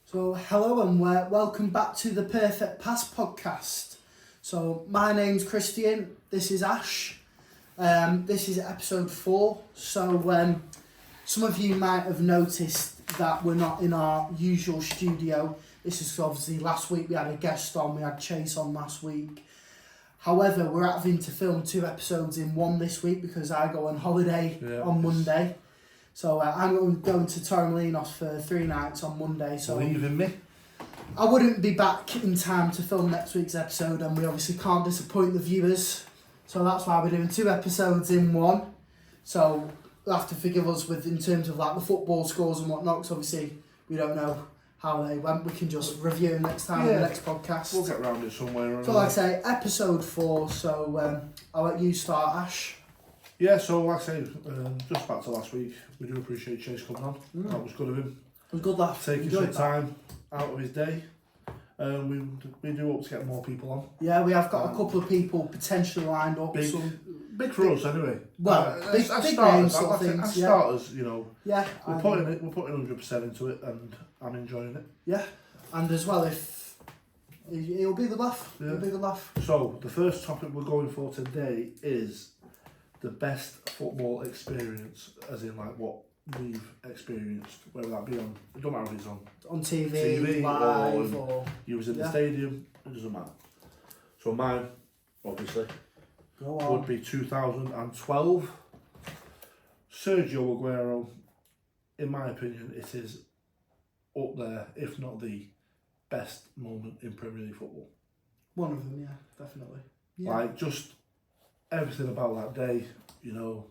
So hello and welcome back to the Perfect Pass podcast. So my name's Christian, this is Ash, this is episode 4. So some of you might have noticed that we're not in our usual studio. This is obviously last week we had a guest on, we had Chase on last week. However, we're having to film 2 episodes in one this week because I go on holiday on Monday. So I'm going to Torremolinos for 3 nights on Monday. So leaving me? I wouldn't be back in time to film next week's episode, and we obviously can't disappoint the viewers. So that's why we're doing 2 episodes in one. So you'll have to forgive us with in terms of like the football scores and whatnot, because obviously we don't know how they went. We can just review them next time in the next podcast. We'll get around it somewhere. So like I say, episode 4. So I'll let you start, Ash. Yeah, so like I say, just back to last week, we do appreciate Chase coming on. That was good of him. It was good laugh. Taking some time out of his day. We do hope to get more people on. Yeah, we have got a couple of people potentially lined up. Big for us anyway. Well, big starters, names sort of things. As starters, you know. Yeah. We're putting 100% into it, and I'm enjoying it. Yeah, and as well, if it'll be the laugh. Yeah. It'll be the laugh. So the first topic we're going for today is the best football experience, as in like what we've experienced, whether that be on, it don't matter if it's on TV live, or you was in the stadium, it doesn't matter. So mine, obviously, would be 2012. Sergio Aguero, in my opinion, it is up there, if not the best moment in Premier League football. One of them, yeah, definitely. Yeah. Like, just everything about that day, you know,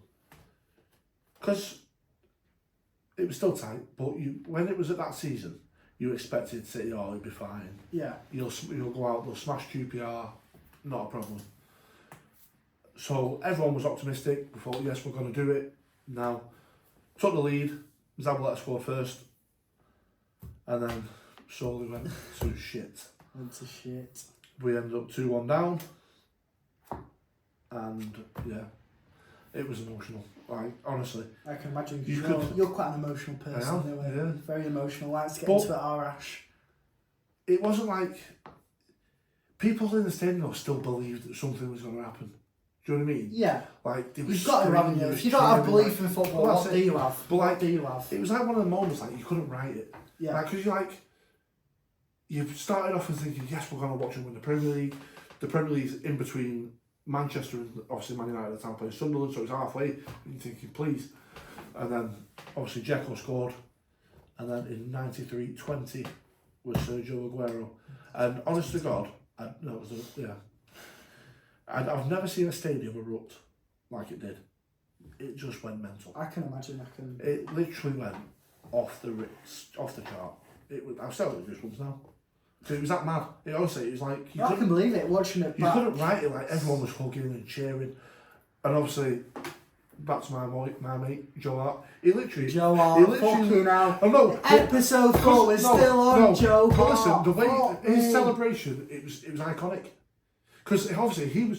because it was still tight, but when it was at that season, you expected City, oh, he'll be fine. Yeah. You'll go out, they'll smash QPR, not a problem. So everyone was optimistic. We thought, yes, we're going to do it. Now, took the lead. Zabaleta scored first, and then slowly went to shit. We ended up 2-1 down. And yeah, it was emotional. Like, honestly, I can imagine. You're quite an emotional person, anyway. Yeah. Very emotional. Like to get into it, Ash. It wasn't like people in the stadium still believed that something was going to happen. Do you know what I mean? Yeah. Like they you've got to have it. If you don't have belief in football, what do you have? But what do you have? It was like one of the moments like you couldn't write it. Yeah. Like, because you started off and thinking, yes, we're going to watch them win the Premier League. The Premier League's in between Manchester and obviously Man United at the time playing Sunderland, so it's halfway. And you're thinking, please. And then obviously Dzeko scored, and then in 93-20 was Sergio Aguero. And honest to God, I've never seen a stadium erupt like it did. It just went mental. I can imagine. It literally went off the chart. I've still got goosebumps now. It was that mad. It was like I can believe it watching it. You couldn't write it. Like everyone was hugging and cheering, and obviously back to my mate Joe Hart. He literally fucking hell. Oh no, episode 4 is still on, Joe. But listen, the way his celebration, it was iconic, because obviously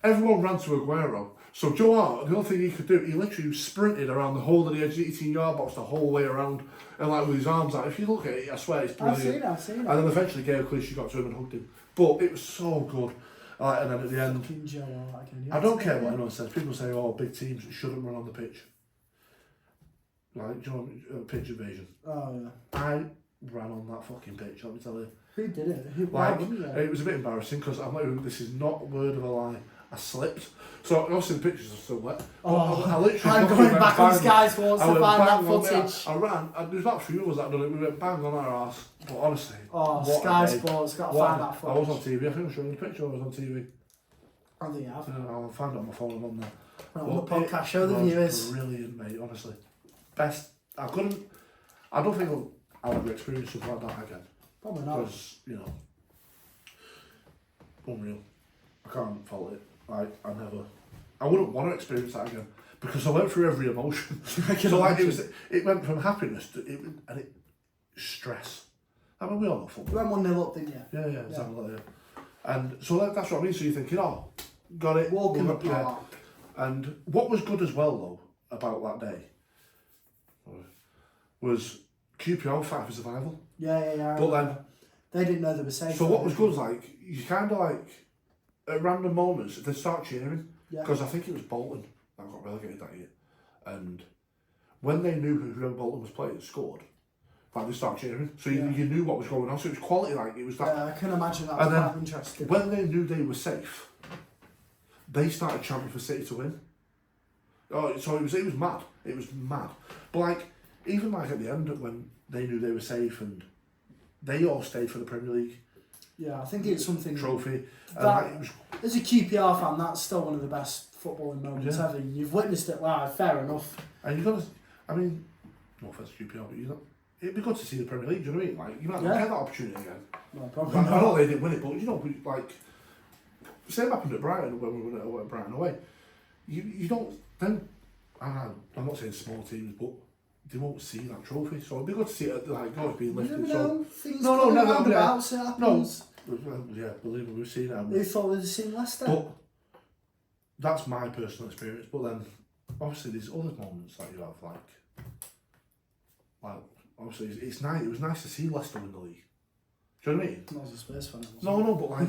everyone ran to Aguero. So Joe Hart, the only thing he could do, he literally sprinted around the whole of the edge of the 18-yard box the whole way around, and like with his arms out. If you look at it, I swear it's brilliant. I've seen it. And then eventually Gail Clichy got to him and hugged him. But it was so good. And then at the end, Joe Hart again. I don't care what anyone says. People say, oh, big teams shouldn't run on the pitch. Like, do you know, pitch invasion. Oh, yeah. I ran on that fucking pitch, let me tell you. Who did it? It was a bit embarrassing, because I'm like, this is not a word of a lie. I slipped. So obviously the pictures are still wet. I literally I'm going back on Sky Sports to find that footage. I ran. There was about 3 of us that done it. We went bang on our ass. But honestly, Sky Sports got to find that footage. I was on TV. I think I showed you the picture. I was on TV. I think you have. I'll find it on my phone and on there. On the podcast, show the viewers. Brilliant, mate. Honestly, best. I don't think I'll ever experience something like that again. Probably not. Because unreal. I can't fault it. I wouldn't want to experience that again, because I went through every emotion. So it went from happiness to stress. I mean, we all know football. You went 1-0 up, didn't you? Yeah, exactly. Yeah. And so that's what I mean. So you're thinking, oh, got it. Walk in the park. Yeah. And what was good as well though about that day was QPR fight for survival. Yeah. But then, they didn't know they were safe. so what was good, like, you kind of like, at random moments, they start cheering. Because I think it was Bolton that got relegated that year. And when they knew whoever Bolton was playing scored, like, they started cheering. So you knew what was going on. So it was quality, like, it was that. Yeah, I can imagine that was quite interesting. When they knew they were safe, they started chanting for City to win. Oh, so it was mad. It was mad. But like, even like at the end when they knew they were safe and they all stayed for the Premier League. Yeah, I think it's something trophy. As a QPR fan, that's still one of the best footballing moments ever. You've witnessed it live, fair enough. And you've got to, I mean, no offence to QPR, but it'd be good to see the Premier League, do you know what I mean? Like, you might not get that opportunity again. No, probably I not. know they didn't win it, but you know, like, same happened at Brighton when we went at Brighton away. You don't, then, I'm not saying small teams, but they won't see that trophy. So it'd be good to see it, like, God, being lifted. You never know, things no, go never, roundabouts, it happens. Yeah, believe me, we've seen it. Who thought we'd have seen Leicester? But that's my personal experience. But then, obviously, there's other moments that you have, like obviously, it's nice. It was nice to see Leicester win the league. Do you know what I mean? Not as a Spurs fan. No, but like,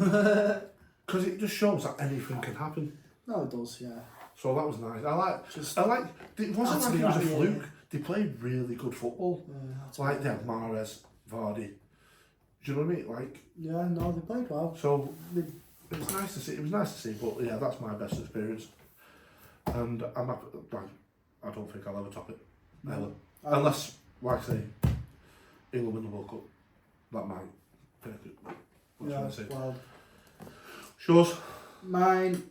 because it just shows that anything can happen. No, it does, yeah. So that was nice. It wasn't like it was a fluke. They played really good football. Yeah, like they had Mahrez, Vardy. Do you know what I mean? Like, yeah, no, they played well. So it was nice to see. It was nice to see, but yeah, that's my best experience. And I'm happy, like, I don't think I'll ever top it, ever. Unless, like I say, England win the World Cup. That might take it. Yeah, well, Yours? Mine,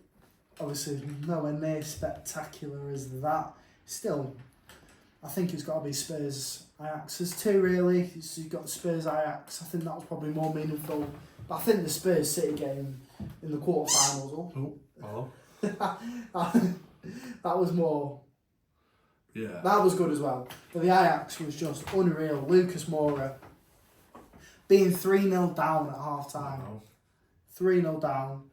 obviously, nowhere near spectacular as that. Still, I think it's got to be Spurs Ajax. There's two really. So you've got Spurs Ajax. I think that was probably more meaningful. But I think the Spurs City game in the quarterfinals. Oh, hello. That was more. Yeah. That was good as well. But the Ajax was just unreal. Lucas Moura being 3-0 down at half time. 3-0 down.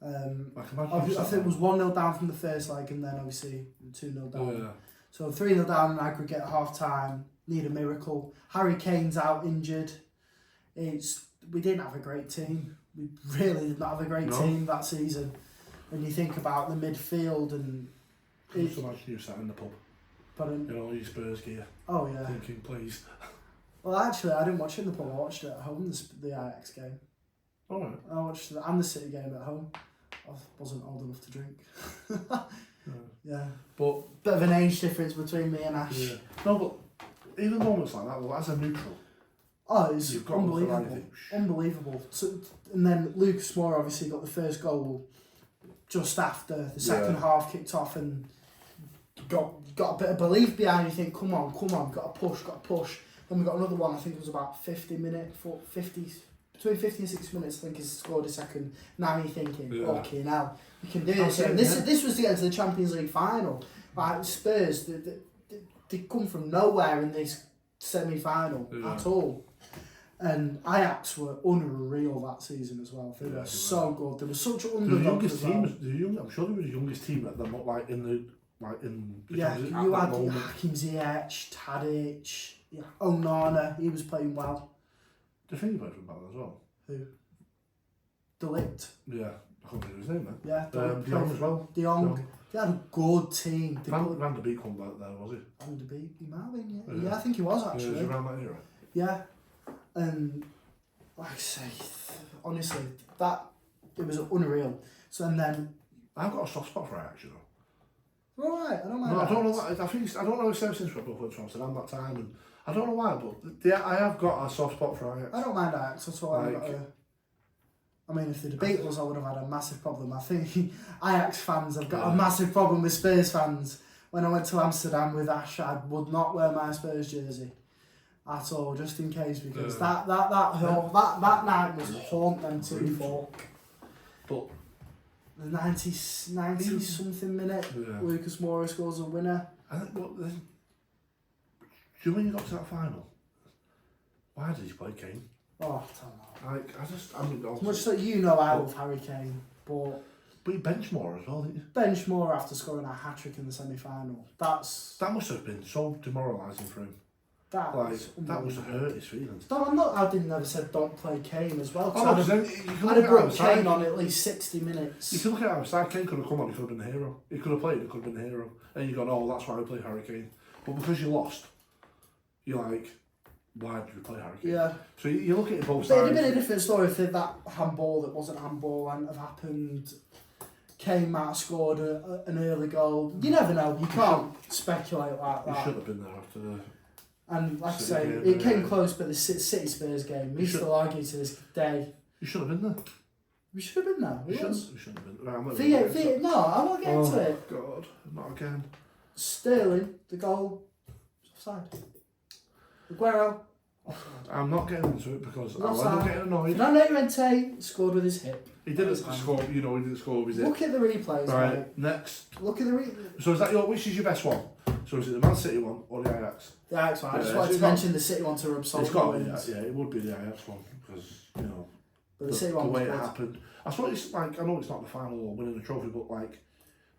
I think it was 1-0 down from the first leg and then obviously 2-0 down. Yeah. So 3-0 down in aggregate at half time. Need a miracle. Harry Kane's out injured. We didn't have a great team. We really did not have a great team that season. When you think about the midfield and... Just imagine you sat in the pub. In all your Spurs gear. Oh yeah. Thinking, please. Well, actually, I didn't watch it in the pub. I watched it at home. The Ajax game. Alright. I watched the City game at home. I wasn't old enough to drink. Yeah. But bit of an age difference between me and Ash. Yeah. No, but even moments like that, well, as a neutral. Oh, it's unbelievable. Unbelievable. So, and then Lucas Moura obviously got the first goal just after the second half kicked off and got a bit of belief behind you. Think, come on, got to push. Then we got another one, I think it was about between 50 and 60 minutes, I think he's scored a second. Now you're thinking, okay, now we can do this. And this was to get to the Champions League final. Like Spurs, they come from nowhere in this semi-final at all. And Ajax were unreal that season as well. They were so good. They were such an underdog as well. I'm sure they were the youngest team at them, in the yeah, you had Hakim Ziyech, Tadic, Onana, he was playing well. Do you think he played for Ballon as well? Who? De Ligt. Yeah, I can't remember his name then. Yeah, De Jong as well. De Jong. They had a good team. Van der Beek come back there, was he? Van der Beek, he might have been, yeah. I think he was actually. Yeah, he was around that era. Yeah, and like I say, honestly, it was unreal. So and then I've got a soft spot for Ajax, you know. Right, I don't mind. No, I don't know why. I don't know if since we went to Amsterdam that time, and I don't know why, but I have got a soft spot for Ajax. I don't mind Ajax at all. I mean, if the debate was, I would have had a massive problem. I think Ajax fans have got a massive problem with Spurs fans. When I went to Amsterdam with Ash, I would not wear my Spurs jersey at all, just in case, because that night was haunt them to folk. But the 90 something minute, Lucas Moura scores a winner. I think, do you know when you got to that final? Why did he play Kane? Oh, I don't know. As much so I love Harry Kane, but he benched Moura as well, didn't you? Bench Moura after scoring a hat-trick in the semi-final. That must have been so demoralising for him. That must have hurt his feelings. I didn't never said don't play Kane as well. Oh, no, I'd have brought Kane on at least 60 minutes. You can look at how side Kane could have come on, he could have been the hero. He could have played, he could have been the hero. And you go, oh, that's why we play Harry Kane. But because you lost, you're like, why did we play Harry Kane? Yeah. So you look at it both But sides. it'd have been a different story if that handball that wasn't handball hadn't have happened. Kane might have scored an early goal. You never know. You can't speculate like that. He should have been there after the... And like I City say, game, it came close, but the City Spurs game, we still argue to this day. You should have been there. We should have been there. We should have been. Right, I'm No, I'm not getting to it. God, not again. Sterling, the goal, offside. Aguero, offside. I'm not getting into it because I'm Offside. getting annoyed. Fernando Llorente scored with his hip. He didn't score, he didn't score with his hip. Look at the replays, Right, mate. next. Look at the replays. So is that which is your best one? So is it the Man City one or the Ajax? The Ajax one. I just Yeah, wanted it's to mention the City one to rub salt It's got in to the be, wounds. yeah, it would be the Ajax one because, But the City the one way was it good. happened. I suppose it's like, I know it's not the final or winning the trophy, but like,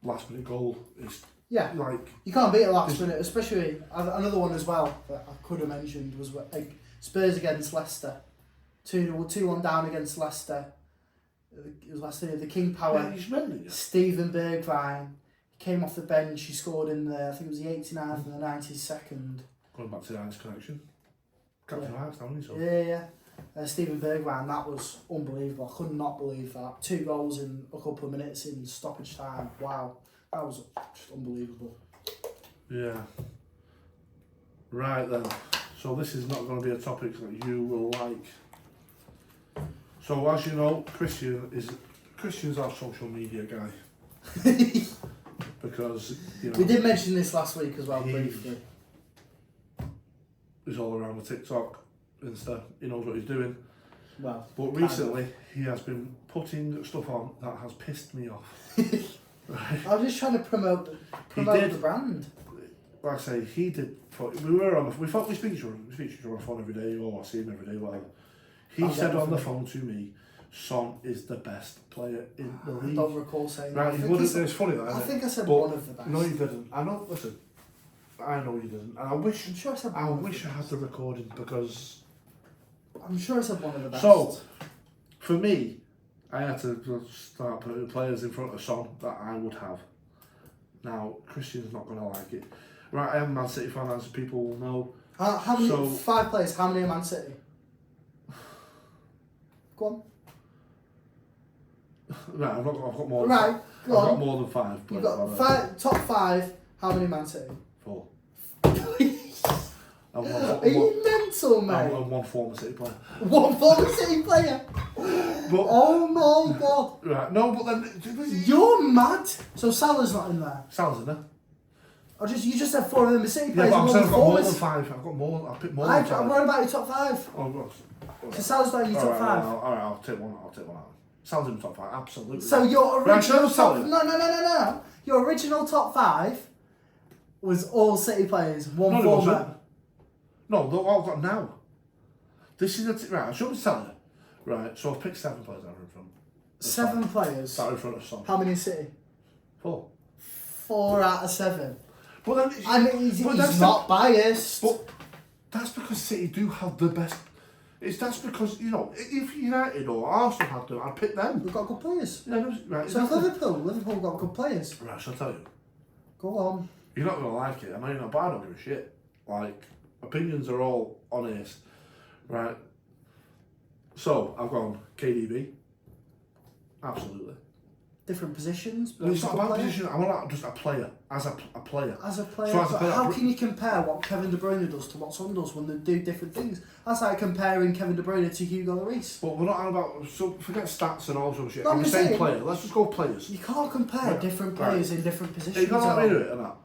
last minute goal is Yeah. like... You can't beat a last minute, especially another one as well that I could have mentioned was like Spurs against Leicester. 2-1 down against Leicester. It was Leicester, the King Power. Yeah, he's winning it. Steven Bergwijn. He came off the bench, he scored in I think it was the 89th and the 92nd. Going back to the Ajax connection. Captain Ajax, haven't he? So. Yeah. Steven Bergwijn, that was unbelievable. I could not believe that. 2 goals in a couple of minutes in stoppage time. Wow. That was just unbelievable. Yeah. Right then. So this is not going to be a topic that you will like. So as you know, Christian's our social media guy. Because, We did mention this last week as well, briefly. He's all around the TikTok, Insta, he knows what he's doing. Well, But recently, he has been putting stuff on that has pissed me off. Right? I was just trying to promote the brand. Like I say, he did. We thought we speak to each other on the phone every day, or I see him every day, whatever. He said on the phone to me, Son is the best player in the league. I don't recall saying right, that. it's funny that, I think I said but one of the best. No, you didn't. I know. Listen, I know you didn't, and I'm sure I said one of the I best. had the recording because. I'm sure I said one of the best. So, for me, I had to start putting players in front of Son that I would have. Now, Christian's not going to like it. Right, I am a Man City fan, as people will know. How many? 5 players. How many are Man City? Go on. Right, I've got more. Right, go on. I've got more than 5. You've got top 5. How many Man City? 4. Are you mental, mate? I'm one former City player. One former City player. But, oh my god! Right, no, but then You're mad. So Salah's not in there. Salah's in there. You just said 4 of them are City Yeah, players. but I'm saying I've got more forwards. than 5. I've got more. I picked more than 5. What about your top 5? Oh, God. So Salah's not in your top 5. All right, I'll take one out. Salah's in the top 5, absolutely. So your Right, original shall I top... tell you? No. Your original top 5 was all City players. One No, it former. wasn't. No, I've got now. This is right. I shouldn't tell you. Right, so I've picked 7 players that are in front. 7 players. That are in front of Son. How many City? 4. 4 out of 7. But then, I mean, he's that's not biased. But that's because City do have the best. That's because if United or Arsenal had them, I'd pick them. We've got good players. Yeah, right. So Liverpool got good players. Right, shall I tell you? Go on. You're not gonna like it. I know you're not, but I don't give a shit. Like, opinions are all honest, right? So I've gone KDB. Absolutely. Different positions. Well, it's not about player. position. I'm about just a player. As a player. As a player. So as a But player, how can you compare what Kevin De Bruyne does to what Son does when they do different things? That's like comparing Kevin De Bruyne to Hugo Lloris. But we're not on about. So forget stats and all sort of shit. No, I'm I'm the same saying- player. Let's just go players. You can't compare Right. different players in different You positions. got though. me to it and that.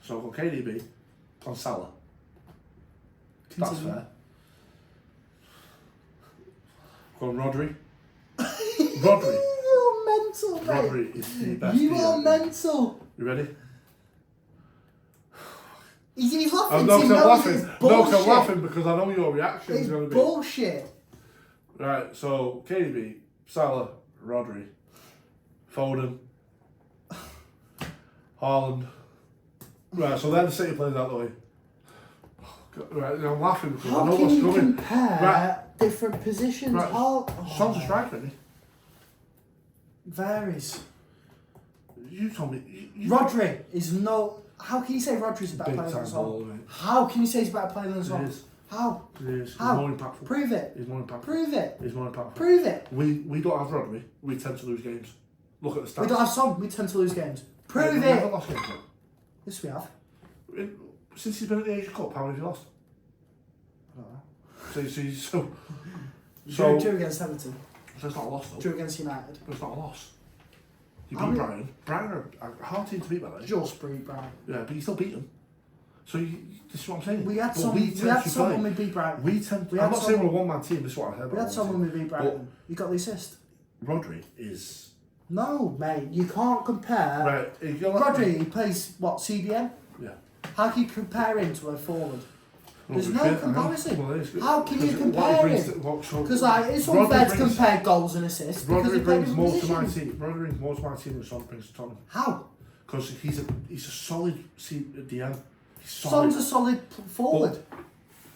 So I've got KDB on Salah. That's Continue. fair. I've got Rodri. Rodri. You're mental, mate. Rodri is the best. You player. are mental. You ready? He's laughing. No, he 'cause knows I'm laughing. it's No, 'cause I'm bullshit. laughing because I know your reaction is It's going to be. bullshit. Right, so KDB, Salah, Rodri, Foden, Haaland. Right, so then the City players out the way. Right, I'm laughing because I How know can what's you coming. compare Right. different positions? Right. Son's a striker, isn't Varies. he? You told me. Rodri is no. How can you say Rodri's a better Big player time than ball, Son? mate. How can you say he's a better player than It Son? is. How? It is. He's How? more impactful. Prove it. He's more impactful. Prove it. He's more impactful. Prove it. We don't have Rodri. We tend to lose games. Look at the stats. We don't have Son. We tend to lose games. Prove We've it. never lost games. Though. Yes, we have. Since he's been at the Asia Cup, how many have you lost? I don't know. So Drew against Everton. So it's not a loss though. Drew against United. But it's not a loss. You How beat many- Brighton. Brighton are a hard team to beat, by the way. Just beat Brighton. Yeah, but you still beat them. So this is what I'm saying. We had But some. we We tend had to some play. when we beat Brighton. We tend. We I'm had not saying we're a someone- one-man team. This is what I said. We had someone when we beat Brighton. You got the assist. Rodri is No, mate. You can't compare. right. If you're like Rodri, he plays what, CBM? Yeah. How can you compare him to a forward? There's Rodri's no fit, I know. comparison. Well, it is. How can you Because compare what he brings him? to- what- so Because like it's Rodri unfair to brings- compare goals and assists. because they Rodri play brings different more to my positions. team. Rodri brings more to my team than Son brings to Tottenham. How? Because he's a solid DM. He's solid. Son's a solid forward.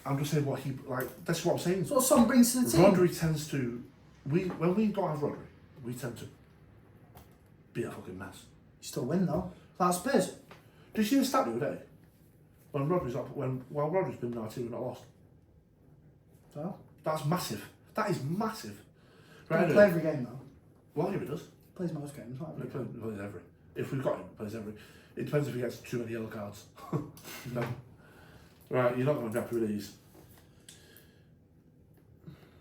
I'm just saying what he like. That's what I'm saying. That's what Son brings to the team. Rodri tends to. When we don't have Rodri, we tend to be a fucking mess. You still win though. That's Spurs. Did you see the stat the other day? When Rodri's up, while Rodri's been in our team, we're not lost. So? That's massive. That is massive. Right, Right. play every game though. Well, yeah, he does. Plays most games, not He every game. plays every. If we've got him, he plays every. It depends if he gets too many yellow cards. No. Right, you're not going to be happy with these.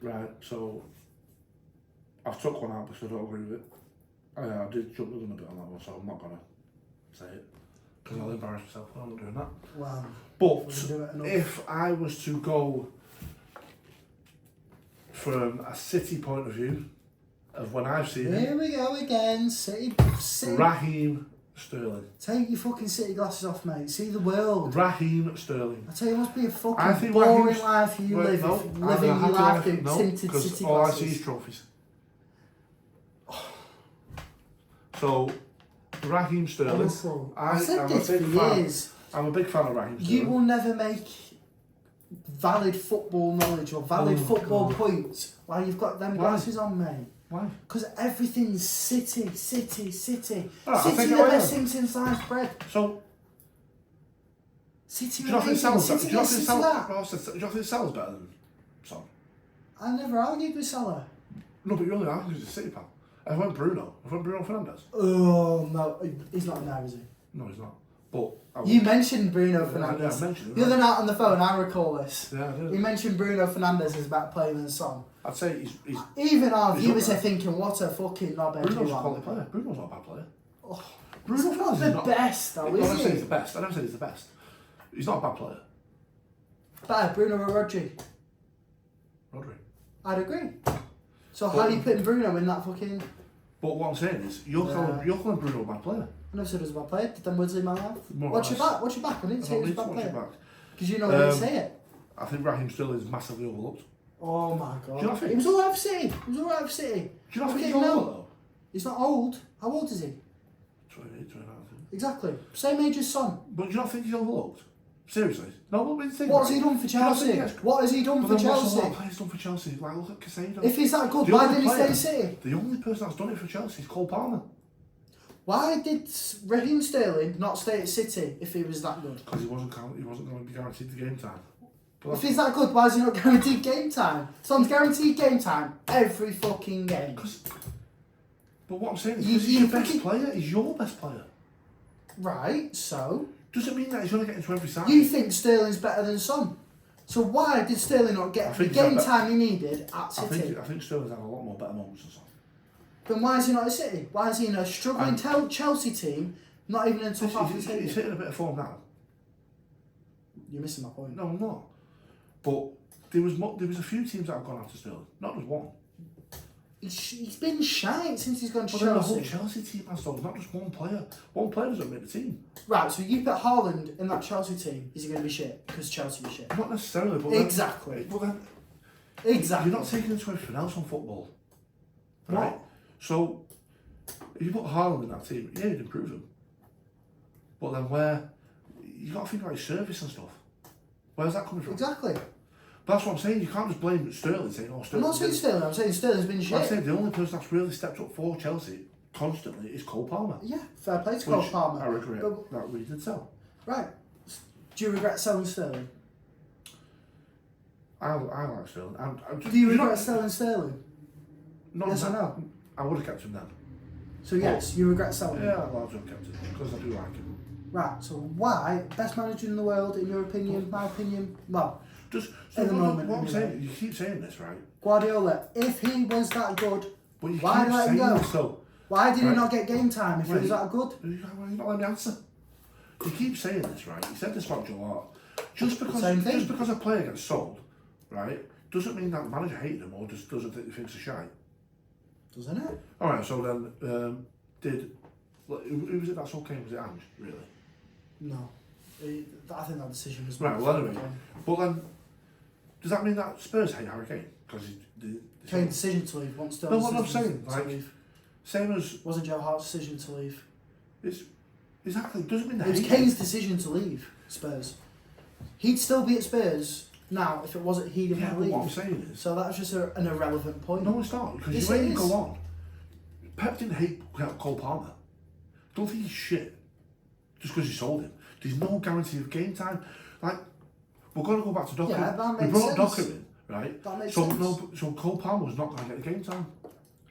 Right, so I've took one out because I don't agree with it. I did jump the gun a bit on that one, so I'm not going to say it because I'll embarrass myself. I'm not doing that. Wow. But We do it enough. if I was to go from a City point of view of when I've seen Here him, we go again. City. Raheem Sterling. Take your fucking City glasses off, mate. See the world. Raheem Sterling. I tell you, it must be a I fucking think boring Raheem's- life you Wait, live no, if I'm living a your happy life life. through No, tinted because City all I see is glasses. trophies. So, Raheem Sterling. Awful. I- I've said I'm a this for big fan. years. I'm a big fan of Raheem Sterling. You will never make valid football knowledge or valid Oh, football God. points while you've got them Why? glasses on, mate. Why? Because everything's City, City, City. Oh, I City think the I best am. thing since sliced bread. So, City do you not think amazing. Salah's City do you not this, think City that. do you not think Salah's better than Son? I never argued with Salah. No, but you only are because he's a City pal. I went Bruno. I went Bruno Fernandes. Oh, no. He's not in there, is he? No, he's not. But You mentioned Bruno Yeah, I Fernandes. mentioned him, The other night on the phone, I recall this. Yeah, I You did. mentioned Bruno Fernandes is better player than Son. I'd say he's Even our He's viewers up are there. thinking, what a fucking knobhead Bruno's you a are. quality player. Bruno's not a bad player. Oh, Bruno he's not Fernandes the is not. best, though, I never is say he's he? the best. I never say he's the best. He's not a bad player. Better, Bruno or Rodri? Rodri. I'd agree. So how are you putting Bruno in that fucking... But what I'm saying is, you're calling Bruno a bad player. I never said he was a bad player. Did them words leave my mouth? More or Watch your less. back. Watch your back. I didn't I say he don't was a need to bad watch it player. back. Because you know I didn't Um, say it. I think Raheem Sterling is massively overlooked. Oh my god. Do you not think? He was alright for City. He was alright for City. Do you not think Okay, he's no. overlooked though? He's not old. How old is he? 28, 29, I think. Exactly. Same age as Son. But do you not think he's overlooked? Seriously? No, what do you think? What has he done for Do you not Chelsea? think he has- What has he done But for then what's a lot Chelsea? of players done for Chelsea? Like, look at Casado. If he's that good, The why only did he stay player- at City? The only person that's done it for Chelsea is Cole Palmer. Why did Raheem Sterling not stay at City if he was that good? Because he wasn't going to be guaranteed the game time. But If he's that good, why is he not guaranteed game time? Son's guaranteed game time every fucking game. But what I'm saying is, You- because he's you your best fucking- player, he's your best player. Right, so Doesn't mean that he's going to get into every side. you think Sterling's better than Son? So why did Sterling not I get the think he's game had be- time he needed at I City? think Sterling's had a lot more better moments than Son. Then why is he not at City? Why is he in a struggling Chelsea team, not even in the top half of the He's table? hitting a bit of form now. You're missing my point. No, I'm not. But there was a few teams that have gone after Sterling, not just one. He's been shite since he's gone to But then the whole Chelsea. Chelsea team has those, not just one player. One player doesn't make the team. Right, so you put Haaland in that Chelsea team, is he going to be shit? Because Chelsea is shit. Not necessarily, but Exactly. Then, but then Exactly. you're not taking into everything else on football, What? right? So if you put Haaland in that team, yeah, you'd improve him. But then where you got to think about his service and stuff. Where's that coming from? Exactly. But that's what I'm saying. You can't just blame Sterling saying, "Oh, I'm Sterling." not saying Sterling. I'm saying Sterling's been shit. I'm saying the only person that's really stepped up for Chelsea constantly is Cole Palmer. Yeah, fair play to Cole Which Palmer. I regret But- that we did sell. Right. Do you regret selling Sterling? I like Sterling. Do you regret selling Sterling? Not Yes or that, no? I would have kept him then. So yes, you regret selling him. Yeah, I'd have kept him because I do like him. Right. So why best manager in the world in your opinion? My opinion. Well, Just At the moment, what I'm anyway. saying, you keep saying this, right? Guardiola. If he was that good, But you why keep let him saying go? this though. Why did he Right. not get game time if he was Right. that good? You're not letting me answer. You keep saying this, right? You said this about Joe Hart. Just Same thing. because a player gets sold, right, doesn't mean that the manager hated him or just doesn't think he thinks a shite. Doesn't it? All right, so then who was it that sold Kane? Was it Ange, really? No. I think that decision was Right. made Well, for anyway, Kane. but then does that mean that Spurs hate Harry Kane because Kane's decision to leave. Once No, what I'm decision saying, to like, leave. same as Wasn't Joe Hart's decision to leave. it's exactly doesn't mean It they was hate Kane's him. decision to leave Spurs. He'd still be at Spurs now if it wasn't he didn't Yeah, want but to what I'm leave. saying is So that's just an irrelevant point. no, it's not because Yes, you it ain't is. go on. Pep didn't hate Cole Palmer. Don't think he's shit just because you sold him. There's no guarantee of game time. Like we're going to go back to Docker. Yeah, that We makes brought sense. Docker in, right? That makes so sense. so Cole Palmer was not going to get the game time.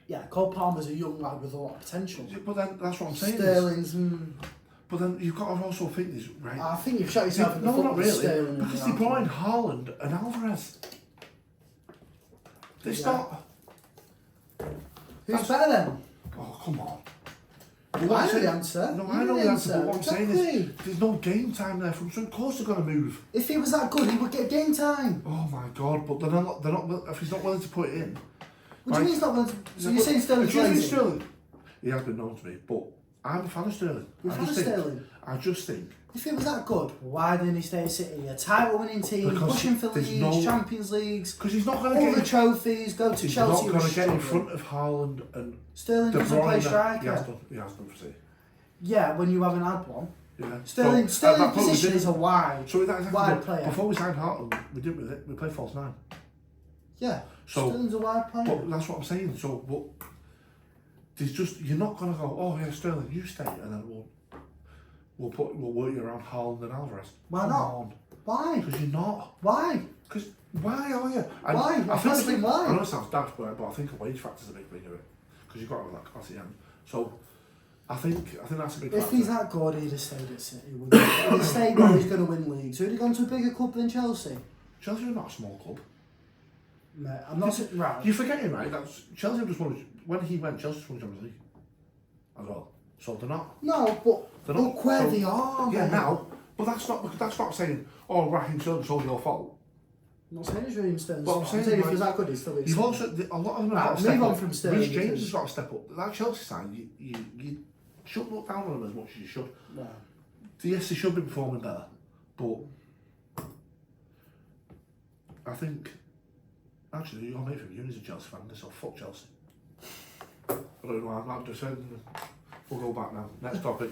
Yeah, Cole Palmer's a young lad with a lot of potential. But then that's what I'm saying. Sterling's. But then you've got to also think this, right? I think you've shot yourself in the No, foot not with really. Sterling. Because they brought in Haaland and Alvarez. It's Yeah. not. Who's better then? Oh, come on. I know the answer. No, You I know the answer, but what I'm saying Exactly. is there's no game time there from so of course they're going to move. If he was that good, he would get game time. Oh my god, but they're not if he's not willing to put it in. What do you mean he's not willing to... So you're saying Sterling's Do you think lazy? Sterling? He has been known to me, but I'm a fan of Sterling. You're a I fan just of think- Sterling? I just think If he was that good, why didn't he stay at City? A title-winning team, Because pushing for there's leagues, no- Champions Leagues, because he's not going all to the get. trophies, go to He's Chelsea. not was going to get in struggling. front of Haaland and Sterling De doesn't play Bruyne. striker. He has done for City. Yeah, when you haven't had one. Yeah. Sterling's So, at that point we position didn't- is a wide. So that's exactly wide what- player. Before we signed Haaland, we didn't with it. We played false nine. Yeah, So, Sterling's a wide player. but that's what I'm saying. So, but there's just you're not gonna go. Oh yeah, Sterling, you stay, and then we'll work you around Haaland and Alvarez. Why Come not? on. Why? Because you're not. Why? Because why are you? And Why? I I'm think asking why. I know it sounds daft, but I think a wage factor's a big thing of it. Because you've got to have that class at the end. So I think that's a big If factor. he's that good, he'd have stayed at City. Wouldn't he? He'd have stayed where he's going to win leagues. Who'd have gone to a bigger club than Chelsea? Chelsea are not a small club. Mate, I'm not saying... Right. You're forgetting, right? That's Chelsea just won. When he went, Chelsea just won the Champions League as well. So they're not. No, but They're not- look where so- they are, Yeah, mate. now. But that's not saying. Oh, Raheem Sterling's all your fault. I'm not saying it's Raheem Sterling's But I'm fault. saying, I'm saying if like, he's that good, he's still at You've City. also a lot of them have Right, got to step move on up. from Sterling, Reece James because- has got to step up. That Chelsea sign, you shouldn't look down on them as much as you should. No. Yes, they should be performing better, but I think actually your mate from Uni's a Chelsea fan, so fuck Chelsea. I don't know. I'm not just saying. We'll go back now. Next topic.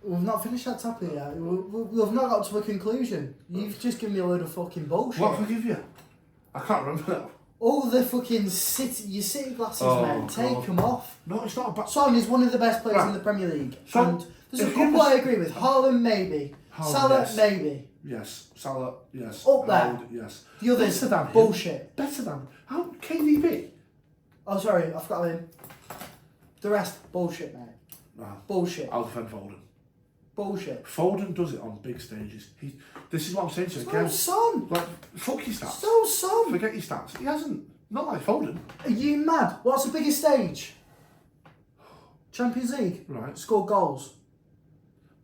We've not finished that topic yet. We've not got to a conclusion. You've just given me a load of fucking bullshit. What forgive you? I can't remember now. All the fucking your City glasses, Oh, mate. Take God. them off. No, it's not a bad. Son is one of the best players Right. in the Premier League. So, and there's a if couple you I was- agree with. Haaland, maybe. Haaland, Salah, yes. maybe. Yes, Salah. Yes. Up there. Haaland, yes. The others, Better than him. bullshit. Better than how KDB. Oh, sorry, I forgot him. The rest, bullshit, mate. Nah, Bullshit. I'll defend Foden. Bullshit. Foden does it on big stages. This is what I'm saying to you again. So Son. Like, fuck your stats. So Son. Forget your stats. He hasn't. Not like Foden. Are you mad? What's the biggest stage? Champions League. Right. Scored goals.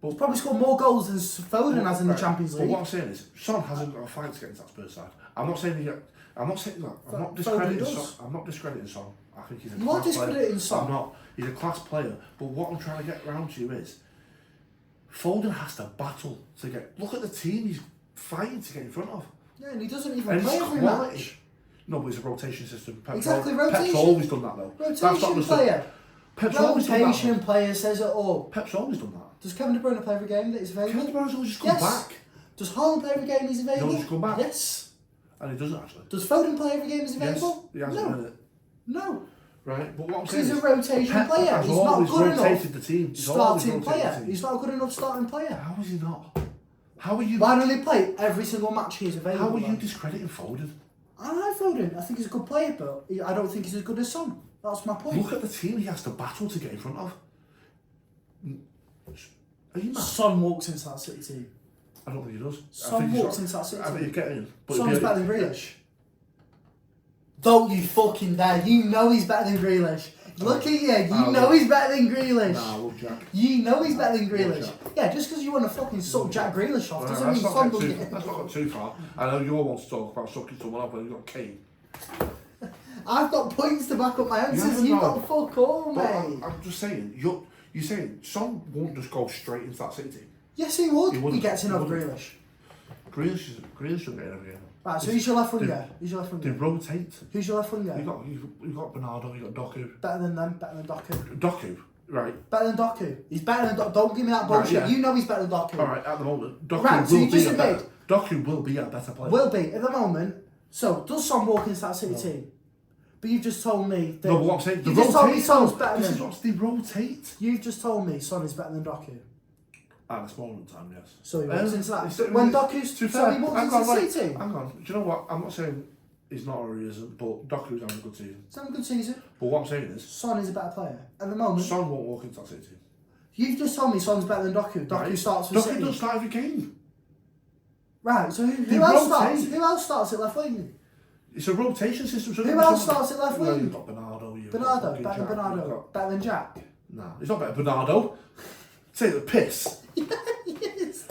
But, He's probably scored more goals than Foden has in the right. Champions But League. what I'm saying is, Son hasn't got a fight against that Spurs side. I'm not saying that. I'm not saying that. I'm not Foden discrediting does. Son. I'm not discrediting Son. I think he's a You are class player. discrediting Son. I'm not. He's a class player. But what I'm trying to get round to you is, Foden has to battle to get. Look at the team he's fighting to get in front of. Yeah, and he doesn't even And play it's every quality. match. No, but it's a rotation system. Pep's Exactly, Pep's rotation. always done that though. That's not Rotation just player. Pep's always done that. Rotation player says it all. Pep's always done that. Does Kevin De Bruyne play every game that he's available? Kevin De Bruyne's always just come back. Does Haaland play every game he's available? He'll just come back. Yes. And he doesn't actually. Does Foden play every game he's available? Yes, he hasn't No. done it. No. Right, but what I'm Because saying he's a is, rotation Pep player. has He's not always good rotated enough. the team. He's always Starting rotated player. the team. He's not a good enough starting player. How is he not? How are you? Why don't he play every single match he's available? How are you then? discrediting Foden? I like Foden. I think he's a good player, but I don't think he's as good as Son. That's my point. Look at the team he has to battle to get in front of. Are you mad? Son walks into that City team. I don't think he does. Son walks into that City I think team. he's getting. But Son's better than Grealish. Don't you fucking dare. You know he's better than Grealish. Look at you. You know he's better than Grealish. Nah, love Jack. You know he's better than Grealish. Jack. Yeah, just because you want to fucking suck Jack Grealish off doesn't mean Let's Son not doesn't get get let's not go too far. I know you all want to talk about sucking someone off, but you've got Kane. I've got points to back up my answers. haven't You've got. got fuck all, But mate. I'm just saying, you're saying Son won't just go straight into that City team. Yes, he would. He He, wouldn't. gets in He over wouldn't. Grealish. Grealish shouldn't get in every game. Right, so who's your left winger? Who's your left They winger? rotate. Who's your left winger? You've got Bernardo, you've got Doku. Better than them, better than Doku. Doku, right. Better than Doku. He's better than Doku. Don't give me that bullshit. Right, yeah. You know he's better than Doku. Alright, at the moment, Doku Right, so will you be just a better. admit- Doku will be a better player. Will be, at the moment. So, does Son walk into that City team? But you've just told me that... No, but what I'm saying, You've just told me Son's better This is than... what they rotate. You've just told me Son is better than Doku. At this moment in time, yes. So he walks into that... it's- When Doku's... to be So fair, he walks hang into on, the right, City team. hang on. Do you know what? I'm not saying he's not or he isn't, but Doku's having a good season. He's having a good season. But what I'm saying is, Son is a better player. At the moment... Son won't walk into that City team. You've just told me Son's better than Doku. Doku Right. starts for Doku City. doesn't start every game. Right, so They who else rotate. starts? Who else starts at left wing? It's a rotation system. So Who else starts at left Well, wing? you've got Bernardo. You've Bernardo, got fucking better than Jack, Bernardo, you've got- better than Jack. Nah, he's not better than Bernardo. Take the piss. Yes.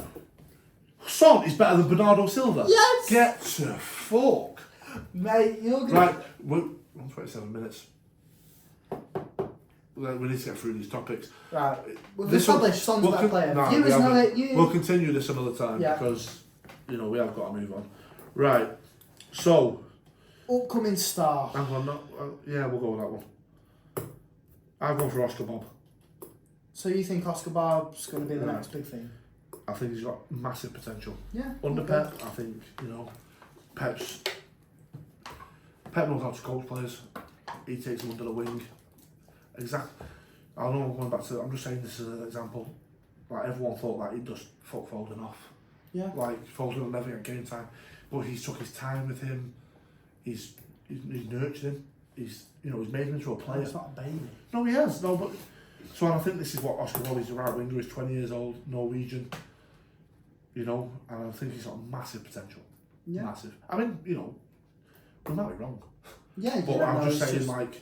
Son is better than Bernardo Silva. Yes. Get to fuck. Mate, you're gonna... Right, we're on 27 minutes. We need to get through these topics. Right, we've This one- established Son's a better player. nah, Viewers we know haven't. it. We'll continue this another time Yeah. because, we have got to move on. Right, so, Upcoming star. hang on, yeah, we'll go with that one. I've gone for Oscar Bob. So you think Oscar Bob's going to be the Right. next big thing? I think he's got massive potential. Yeah. Under okay. Pep, I think, Pep knows how to coach players. He takes them under the wing. Exactly. I know I'm going back to, I'm just saying this as an example. Like, everyone thought that he'd just fuck Foden off. Yeah. Like, Foden will never get game time. But he's took his time with him. He's nurtured him. He's made him into a player. It's not a baby. No, he has. No, but... So I think this is what Oscar Bob is, the right winger. He's 20 years old, Norwegian. And I think he's got massive potential. Yeah. Massive. I mean, we might be wrong. Yeah, But yeah, I'm no, just it's saying, like,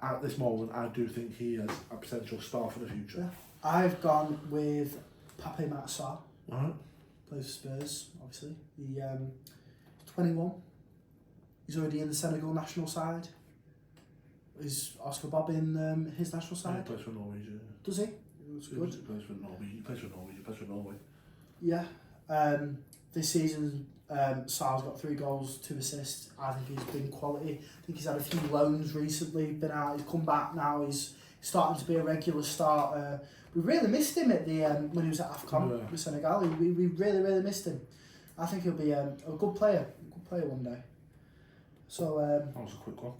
at this moment, I do think he has a potential star for the future. Yeah. I've gone with Pape Matsar. Alright. Plays for Spurs, obviously. He's 21. He's already in the Senegal national side. Is Oscar Bob in his national He side? plays for Norway. Does he? That's good. He plays for Norway. He plays for Norway. Yeah. This season, Sar's got 3 goals, 2 assists. I think he's been quality. I think he's had a few loans recently, been out, he's come back now, he's starting to be a regular starter. We really missed him at the when he was at AFCON with Senegal. We really, really missed him. I think he'll be a good player one day. So That was a quick one.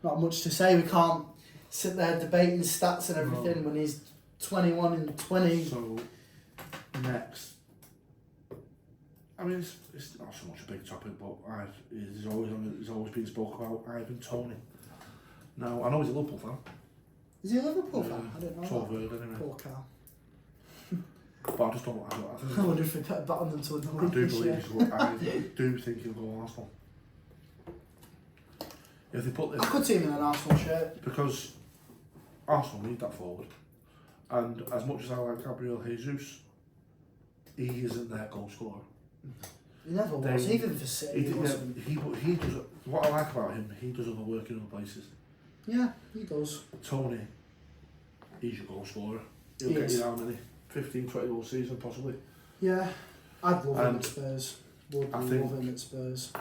not much to say. We can't sit there debating stats and everything when he's 21 and 20. So, next. I mean, it's not so much a big topic, but he's always been spoke about. Ivan Toney. Now, I know he's a Liverpool fan. Is he a Liverpool fan? I don't know. So that. I've heard anyway. Poor Cal. But I just don't. I think. I wonder if we put a bet on them to win the I league do this believe year. I do think he'll go Arsenal. If they put this, I could see him in an Arsenal shirt. because Arsenal need that forward, and as much as I like Gabriel Jesus, he isn't their goal scorer. He never was, They- even for City. He wasn't. He does. What I like about him, he does other work in other places. Yeah, he does. Tony, he's your goal scorer. He'll He get is. you how many? 15, 20 goal season possibly. Yeah, I'd love him And at Spurs. Would I love think- him at Spurs.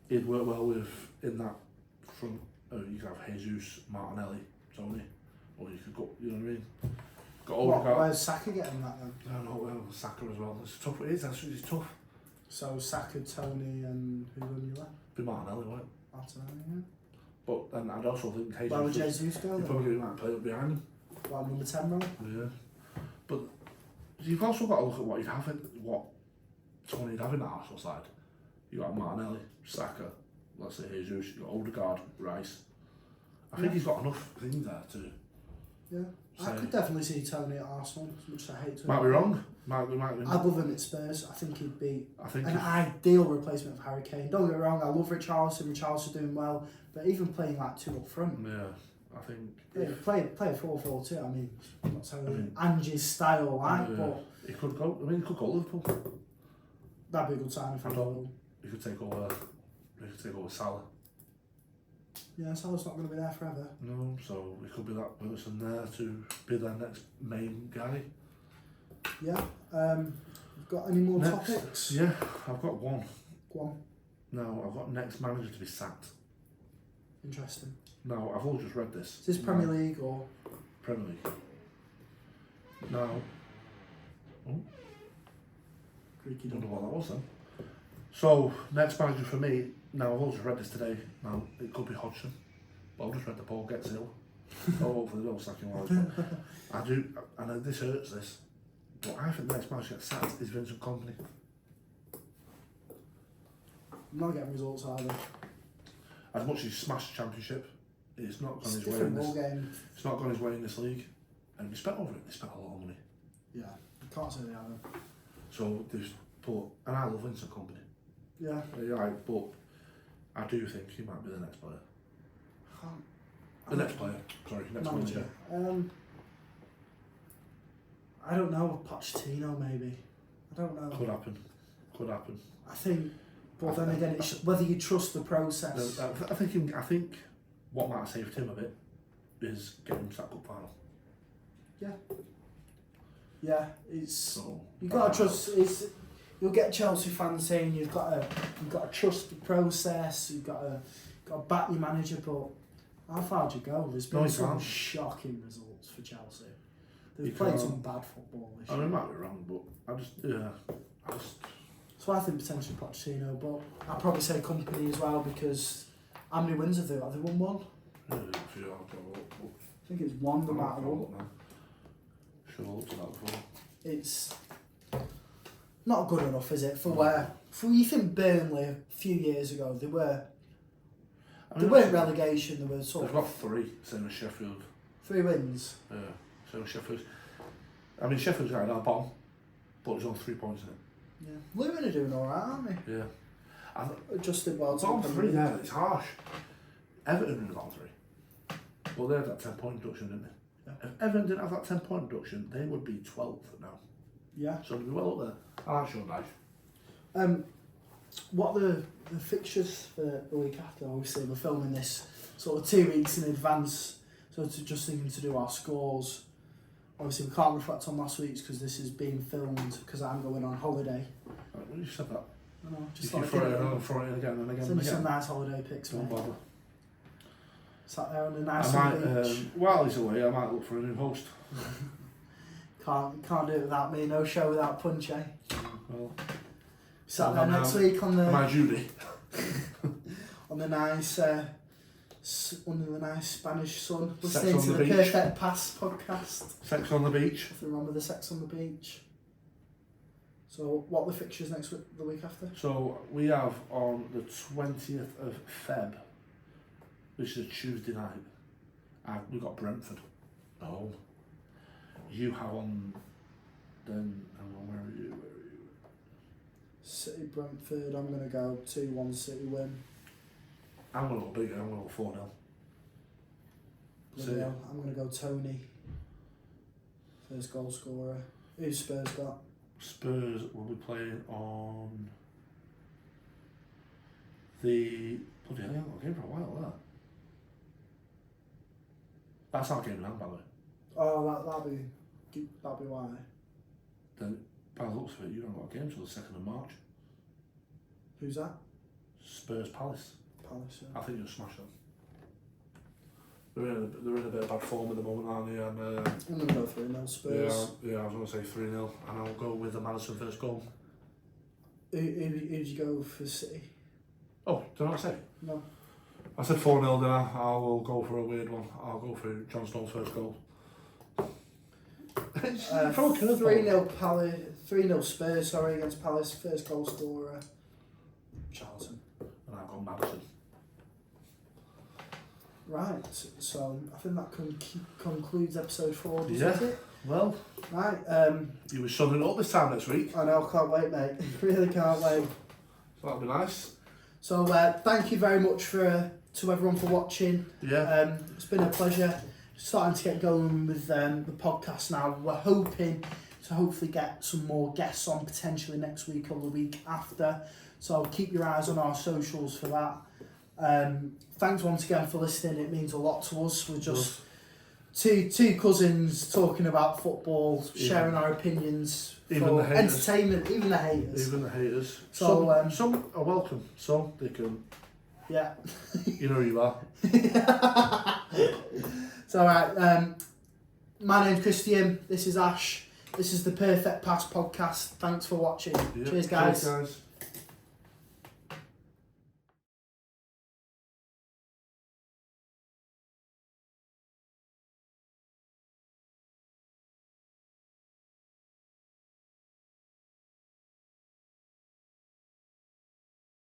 He'd work well with in that front. You could have Jesus, Martinelli, Tony. Or you could go, you know what I mean? Got What, Odegaard. where's Saka getting that then? I don't know, well, Saka as well. It's tough, it is, actually, it's tough. So Saka, Tony and who on your left? Be Martinelli, won't it? Martinelli, yeah. But then I'd also think Jesus. Where would Jesus go You'd then? probably might play up behind him. Well, number 10 role? Yeah. But you've also got to look at what you'd have in, what Tony'd have in the Arsenal side. You got Martinelli, Saka, let's say Jesus, you got Odegaard, Rice. I think he's got enough things there to. Yeah. I could definitely see Tony at Arsenal, as much as I hate to. Might be wrong. Might be. I'd love him at Spurs. I think he'd be an ideal replacement of Harry Kane. Don't get me wrong, I love Richarlison. Richarlison's doing well, but even playing like two up front. Yeah, I think. Yeah, play 4-4-2. I mean, not telling Angie's style like, but he could go. I mean, he could go Liverpool. That'd be a good signing for Liverpool. He could take over. He could take over Salah. Yeah, Salah's not going to be there forever. No, so it could be that person there to be their next main guy. Yeah. Got any more topics? Yeah, I've got one. Go on. No, I've got next manager to be sacked. Interesting. No, I've all just read this. Is this Premier League or? Premier League. Now, Creaky don't know what that was then. So, next manager for me, now I've all just read this today, now it could be Hodgson, but I've just read the Paul gets ill. Oh, hopefully they'll sack him while I do, I know this hurts this, but I think the next manager gets sacked is Vincent Kompany. I'm not getting results either. As much as he's smashed the championship, it's not gone his way Different in this. ball game. It's not gone his way in this league, and we spent over it. They spent a lot of money. Yeah, you can't say they haven't. So there's, but and I love Vincent Kompany. Yeah. Yeah, but I do think he might be the next player. Next player. Sorry, next manager. I don't know. Pochettino maybe. I don't know. Could happen. Could happen. I think, but then again, it's whether you trust the process. I think what might have saved him a bit is getting to that cup final. Yeah, it's So, you got to trust. You'll get Chelsea fans saying you've got to trust the process. You've got to back your manager, but how far do you go? There's been some shocking results for Chelsea. They've played some bad football this year. I might be wrong, but So I think potentially Pochettino, but I'd probably say Kompany as well because how many wins have they got? Have they won one? I I think it's one no matter what. Should have looked at that before. It's not good enough, is it? For you think Burnley a few years ago they weren't relegation. They were sort of. They've got 3, same as Sheffield. 3 wins. Yeah, same as Sheffield. I mean Sheffield's right at the bottom, but there's only 3 points in it. Yeah, Luton are doing all right, aren't they? Yeah. Adjusted well. Bottom 3 there, it's harsh. Everton in the bottom 3. Well, they had that 10-point deduction, didn't they? Yeah. If Everton didn't have that 10-point deduction, they would be 12th now. Yeah. So they'd be well up there. I like Sean Dyche. What are the fixtures for the week after? Obviously, we're filming this sort of 2 weeks in advance, so just thinking to do our scores. Obviously, we can't reflect on last week's because this is being filmed because I'm going on holiday. Right, well, you said that. I know, just you like throw it in again and again and again. Some nice holiday pics, Don't mate. bother. Sat there on the nice beach. While he's away, I might look for a new host. Can't do it without me. No show without Punch, eh? Well, Sat there next week on the my Judy. on the nice under the nice Spanish sun, Sex listening on to the the beach. Perfect Pass podcast. Sex on the beach. Nothing wrong with the sex on the beach. So, what are the fixtures next week, the week after? So we have on the 20th of Feb, which is a Tuesday night. We've got Brentford at home. You have on then. Where are you? City Brentford. I'm gonna go 2-1 City win. I'm gonna go bigger. I'm gonna go 4-0. I'm gonna go Tony. First goal scorer. Who's Spurs got? Spurs will be playing on the. Bloody hell, they haven't got a game for a while, there. That's our game in hand, by the way. Oh, that'll be why. Then, by the looks of it, you haven't got a game until the 2nd of March. Who's that? Spurs Palace. Palace. Yeah. I think you'll smash them. they're in a bit of bad form at the moment, aren't they? And I'm going to go 3-0 Spurs. yeah, I was going to say 3-0, and I'll go with the Madison first goal. Who'd you go for City? Oh, did I not say? No. I said 4-0, didn't I? I will go for a weird one. I'll go for John Stone's first goal. 3-0 Palace. 3-0 Spurs. Sorry, against Palace. First goal scorer. Charlton. And I've gone Madison. Right. So I think that concludes episode 4. Does Yeah. it? Well, right. You were sunning up this time next week. I know. Can't wait, mate. Really can't wait. So that'll be nice. So thank you very much to everyone for watching. Yeah. It's been a pleasure. Starting to get going with the podcast now. We're hoping to hopefully get some more guests on potentially next week or the week after. So keep your eyes on our socials for that. Thanks once again for listening. It means a lot to us. We're just two cousins talking about football, sharing our opinions for entertainment. Even the haters. Even the haters. So some are welcome. Some they can. Yeah. You know who you are. It's alright. My name's Christian. This is Ash. This is the Perfect Pass podcast. Thanks for watching. Yeah. Cheers, guys. Cheers, guys.